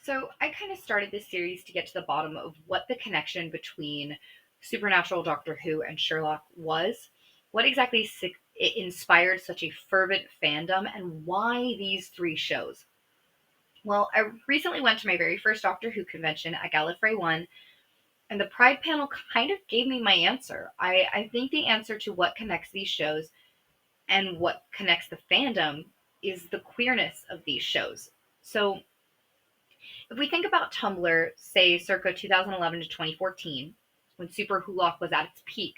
So I kind of started this series to get to the bottom of what the connection between Supernatural, Doctor Who, and Sherlock was. What exactly it inspired such a fervent fandom, and why these three shows. Well, I recently went to my very first Doctor Who convention at Gallifrey One, and the Pride panel kind of gave me my answer. I think the answer to what connects these shows and what connects the fandom is the queerness of these shows. So if we think about Tumblr, say circa 2011 to 2014, when SuperWhoLock was at its peak,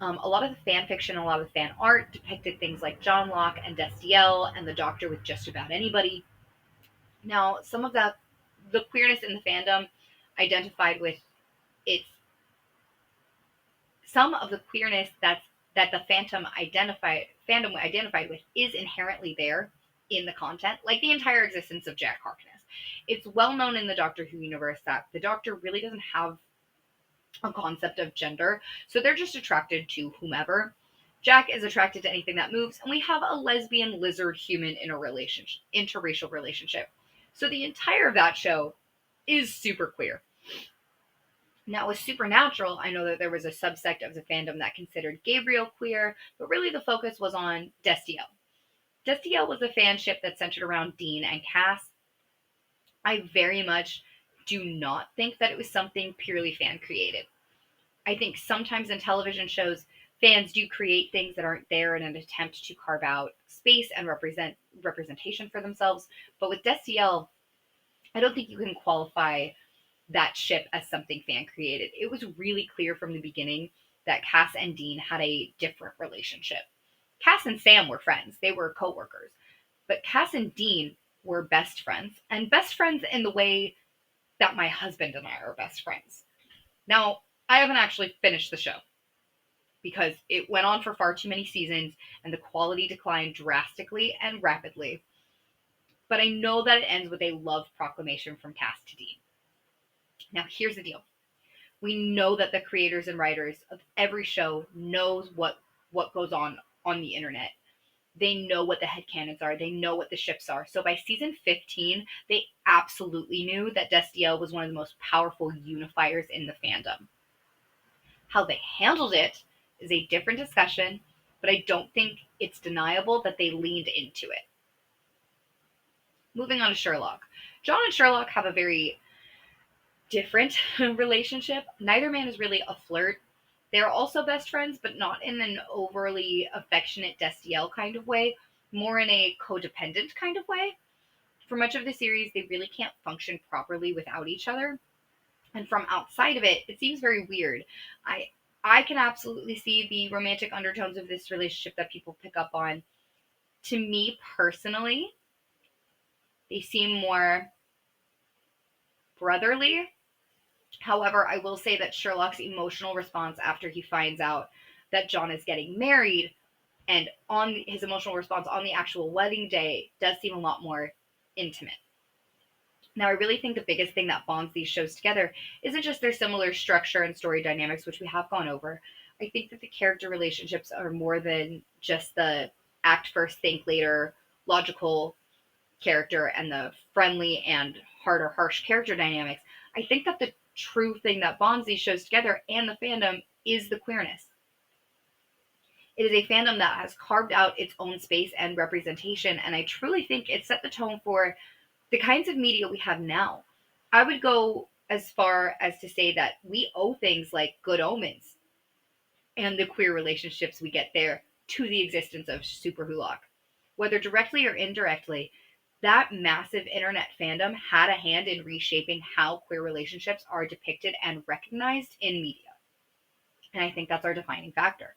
a lot of the fan fiction, a lot of the fan art depicted things like John Locke and Destiel and the Doctor with just about anybody. Now, some of the queerness in the fandom identified with its some of the queerness that the fandom identified with is inherently there in the content, like the entire existence of Jack Harkness. It's well known in the Doctor Who universe that the Doctor really doesn't have a concept of gender, so they're just attracted to whomever. Jack is attracted to anything that moves, and we have a lesbian lizard human interracial relationship. So the entire of that show is super queer. Now, with Supernatural, I know that there was a subsect of the fandom that considered Gabriel queer, but really the focus was on Destiel. Destiel was a fanship that centered around Dean and Cass. I very much do not think that it was something purely fan created. I think sometimes in television shows, fans do create things that aren't there in an attempt to carve out space and representation for themselves. But with Destiel, I don't think you can qualify that ship as something fan created. It was really clear from the beginning that Cass and Dean had a different relationship. Cass and Sam were friends, they were co-workers. But Cass and Dean were best friends, and best friends in the way that my husband and I are best friends. Now, I haven't actually finished the show because it went on for far too many seasons and the quality declined drastically and rapidly. But I know that it ends with a love proclamation from Cass to Dean. Now, here's the deal. We know that the creators and writers of every show knows what goes on the internet. They know what the headcanons are. They know what the ships are. So by season 15, they absolutely knew that Destiel was one of the most powerful unifiers in the fandom. How they handled it is a different discussion, but I don't think it's deniable that they leaned into it. Moving on to Sherlock. John and Sherlock have a very different relationship. Neither man is really a flirt. They're also best friends, but not in an overly affectionate Destiel kind of way, more in a codependent kind of way. For much of the series, they really can't function properly without each other. And from outside of it, it seems very weird. I can absolutely see the romantic undertones of this relationship that people pick up on. To me personally, they seem more brotherly. However, I will say that Sherlock's emotional response after he finds out that John is getting married and on his emotional response on the actual wedding day does seem a lot more intimate. Now, I really think the biggest thing that bonds these shows together isn't just their similar structure and story dynamics, which we have gone over. I think that the character relationships are more than just the act first, think later, logical character and the friendly and harder, harsh character dynamics. I think that the true thing that bonds these shows together and the fandom is the queerness. It is a fandom that has carved out its own space and representation, and I truly think it set the tone for the kinds of media we have now. I would go as far as to say that we owe things like Good Omens and the queer relationships we get there to the existence of SuperWhoLock. Whether directly or indirectly, that massive internet fandom had a hand in reshaping how queer relationships are depicted and recognized in media. And I think that's our defining factor.